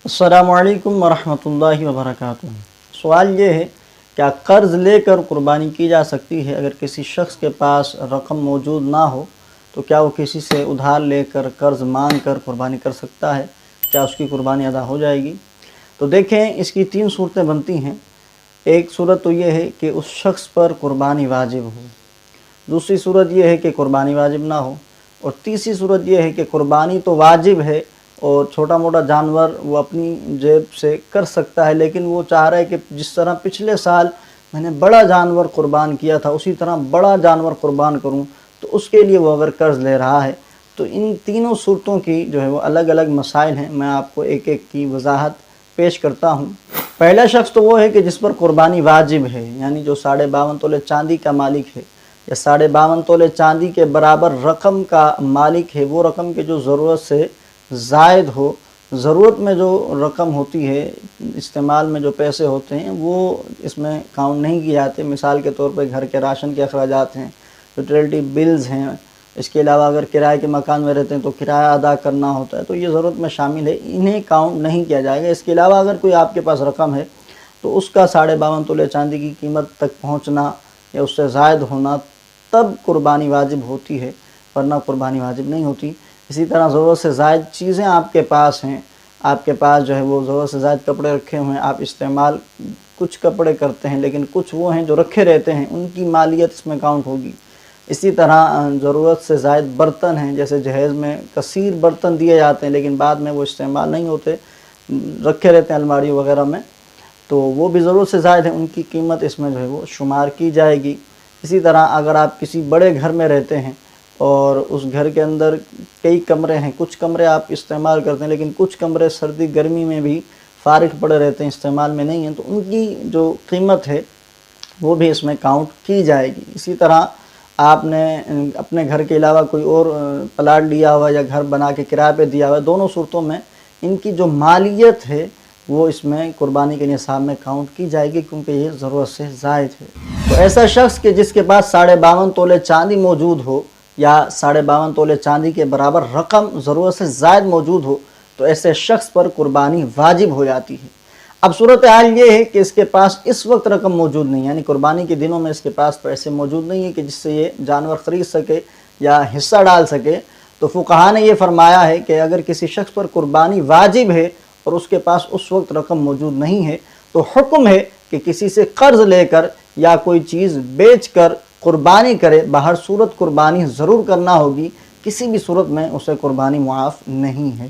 अस्सलामु अलैकुम वरहमतुल्लाहि वबरकातुहू। सवाल ये है, क्या कर्ज़ लेकर कुर्बानी की जा सकती है? अगर किसी शख्स के पास रकम मौजूद ना हो तो क्या वो किसी से उधार लेकर कर्ज़ मांग कर कुर्बानी कर सकता है? क्या उसकी कुर्बानी अदा हो जाएगी? तो देखें, इसकी तीन सूरतें बनती हैं। एक सूरत तो ये है कि उस शख्स पर कुर्बानी वाजिब हो, दूसरी सूरत ये है कि कुर्बानी वाजिब ना हो, और तीसरी सूरत ये है कि कुर्बानी तो वाजिब है और छोटा मोटा जानवर वो अपनी जेब से कर सकता है, लेकिन वो चाह रहा है कि जिस तरह पिछले साल मैंने बड़ा जानवर कुर्बान किया था उसी तरह बड़ा जानवर कुर्बान करूं, तो उसके लिए वो अगर कर्ज़ ले रहा है। तो इन तीनों सूरतों की जो है वो अलग अलग मसाइल हैं। मैं आपको एक एक की वजाहत पेश करता हूं। पहला शख्स तो वो है कि जिस पर कुर्बानी वाजिब है, यानी जो 52.5 तोले चांदी का मालिक है या 52.5 तोले चांदी के बराबर रकम का मालिक है। वो रकम के जो ज़रूरत से ज़ायद हो, ज़रूरत में जो रकम होती है, इस्तेमाल में जो पैसे होते हैं, वो इसमें काउंट नहीं किए जाते। मिसाल के तौर पर घर के राशन के अखराजात हैं, यूटिलिटी बिल्स हैं, इसके अलावा अगर किराए के मकान में रहते हैं तो किराया अदा करना होता है, तो ये ज़रूरत में शामिल है, इन्हें काउंट नहीं किया जाएगा। इसके अलावा अगर कोई आपके पास रकम है तो उसका 52.5 तोले चांदी की कीमत तक पहुँचना या उससे ज़ायद होना, तब कुर्बानी वाजिब होती है, वरना कुर्बानी वाजिब नहीं होती। इसी तरह ज़रूरत से ज़ायद चीज़ें आपके पास हैं, आपके पास जो है वो ज़रूरत से ज़ायद कपड़े रखे हुए हैं, आप इस्तेमाल कुछ कपड़े करते हैं लेकिन कुछ वो हैं जो रखे रहते हैं, उनकी मालियत इसमें काउंट होगी। इसी तरह ज़रूरत से ज़ायद बर्तन हैं, जैसे जहेज़ में कसीर बर्तन दिए जाते हैं लेकिन बाद में वो इस्तेमाल नहीं होते, रखे रहते हैं अलमारी वगैरह में, तो वो भी ज़रूरत से ज़ायद है, उनकी कीमत इसमें जो है वो शुमार की जाएगी। इसी तरह अगर आप किसी बड़े घर में रहते हैं और उस घर के अंदर कई कमरे हैं, कुछ कमरे आप इस्तेमाल करते हैं लेकिन कुछ कमरे सर्दी गर्मी में भी फारिग पड़े रहते हैं, इस्तेमाल में नहीं हैं, तो उनकी जो कीमत है वो भी इसमें काउंट की जाएगी। इसी तरह आपने अपने घर के अलावा कोई और प्लाट लिया हुआ या घर बना के किराए पे दिया हुआ है, दोनों सूरतों में इनकी जो मालियत है वो इसमें कुर्बानी के निसाब में काउंट की जाएगी, क्योंकि ये ज़रूरत से ज़ायद है। तो ऐसा शख्स कि जिसके पास 52.5 तोले चांदी मौजूद हो या 52.5 तोले चांदी के बराबर रकम ज़रूरत से ज़ायद मौजूद हो, तो ऐसे शख्स पर कुर्बानी वाजिब हो जाती है। अब सूरत हाल ये है कि इसके पास इस वक्त रकम मौजूद नहीं, यानी कुर्बानी के दिनों में इसके पास पैसे मौजूद नहीं है कि जिससे ये जानवर ख़रीद सके या हिस्सा डाल सके। तो फुक़हा ने ये फरमाया है कि अगर किसी शख्स पर कुर्बानी वाजिब है और उसके पास उस वक्त रकम मौजूद नहीं है, तो हुक्म है कि किसी से कर्ज़ लेकर या कोई चीज़ बेच कर कुर्बानी करे। बाहर सूरत कुर्बानी ज़रूर करना होगी, किसी भी सूरत में उसे कुर्बानी मुआफ़ नहीं है।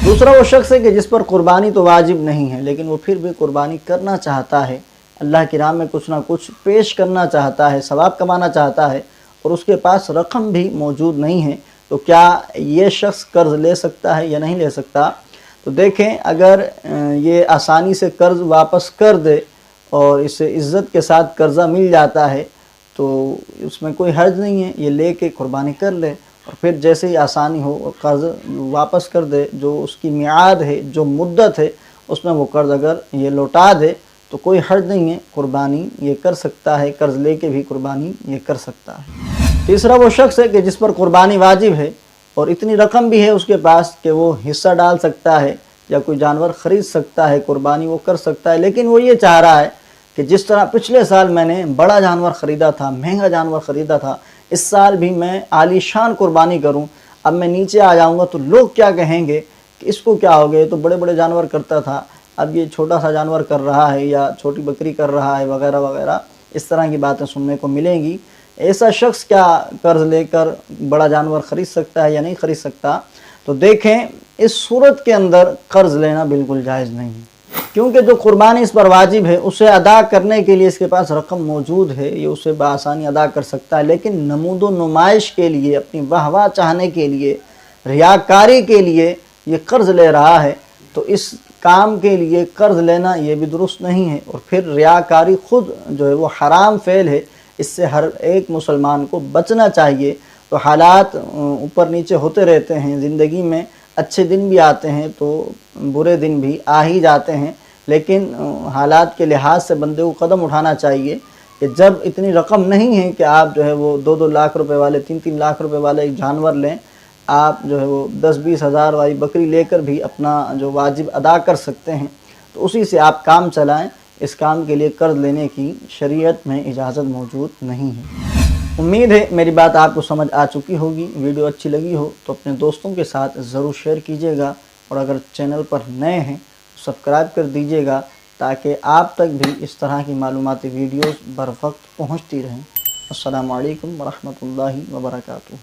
दूसरा वो शख्स है कि जिस पर कुर्बानी तो वाजिब नहीं है लेकिन वो फिर भी कुर्बानी करना चाहता है, अल्लाह की राह में कुछ ना कुछ पेश करना चाहता है, सवाब कमाना चाहता है, और उसके पास रकम भी मौजूद नहीं है, तो क्या ये शख्स कर्ज़ ले सकता है या नहीं ले सकता? तो देखें, अगर ये आसानी से कर्ज़ वापस कर दे और इसे इज़्ज़त के साथ कर्ज़ा मिल जाता है तो उसमें कोई हर्ज नहीं है, ये ले के कुर्बानी कर ले और फिर जैसे ही आसानी हो कर्ज़ वापस कर दे। जो उसकी मियाद है, जो मुद्दत है, उसमें वो कर्ज़ अगर ये लौटा दे तो कोई हर्ज नहीं है, कुर्बानी ये कर सकता है, कर्ज़ ले के भी कुर्बानी ये कर सकता है। तीसरा वो शख्स है कि जिस पर कुर्बानी वाजिब है और इतनी रकम भी है उसके पास कि वो हिस्सा डाल सकता है या कोई जानवर ख़रीद सकता है, कुर्बानी वो कर सकता है, लेकिन वो ये चाह रहा है कि जिस तरह पिछले साल मैंने बड़ा जानवर ख़रीदा था, महंगा जानवर ख़रीदा था, इस साल भी मैं आलीशान कुर्बानी करूं। अब मैं नीचे आ जाऊंगा तो लोग क्या कहेंगे कि इसको क्या हो गया, तो बड़े बड़े जानवर करता था, अब ये छोटा सा जानवर कर रहा है या छोटी बकरी कर रहा है वगैरह वगैरह, इस तरह की बातें सुनने को मिलेंगी। ऐसा शख्स क्या कर्ज़ लेकर बड़ा जानवर ख़रीद सकता है या नहीं ख़रीद सकता? तो देखें, इस सूरत के अंदर कर्ज़ लेना बिल्कुल जायज़ नहीं है, क्योंकि जो कुर्बानी इस पर वाजिब है उसे अदा करने के लिए इसके पास रकम मौजूद है, ये उसे बआसानी अदा कर सकता है, लेकिन नमूदो नुमाइश के लिए, अपनी वाहवाह चाहने के लिए, रियाकारी के लिए ये कर्ज़ ले रहा है, तो इस काम के लिए कर्ज़ लेना ये भी दुरुस्त नहीं है। और फिर रियाकारी ख़ुद जो है वो हराम फ़ेल है, इससे हर एक मुसलमान को बचना चाहिए। तो हालात ऊपर नीचे होते रहते हैं, ज़िंदगी में अच्छे दिन भी आते हैं तो बुरे दिन भी आ ही जाते हैं, लेकिन हालात के लिहाज से बंदे को कदम उठाना चाहिए कि जब इतनी रकम नहीं है कि आप जो है वो 2-2 लाख रुपए वाले, 3-3 लाख रुपए वाले एक जानवर लें, آپ جو ہے وہ 10-20 ہزار والی بکری لے کر بھی اپنا جو واجب ادا کر سکتے ہیں، تو اسی سے آپ کام چلائیں۔ اس کام کے لیے قرض لینے کی شریعت میں اجازت موجود نہیں ہے۔ امید ہے میری بات آپ کو سمجھ آ چکی ہوگی۔ ویڈیو اچھی لگی ہو تو اپنے دوستوں کے ساتھ ضرور شیئر کیجیے گا، اور اگر چینل پر نئے ہیں تو سبسکرائب کر دیجیے گا تاکہ آپ تک بھی اس طرح کی معلوماتی ویڈیوز بر وقت پہنچتی رہیں۔ السلام علیکم ورحمۃ اللہ وبرکاتہ۔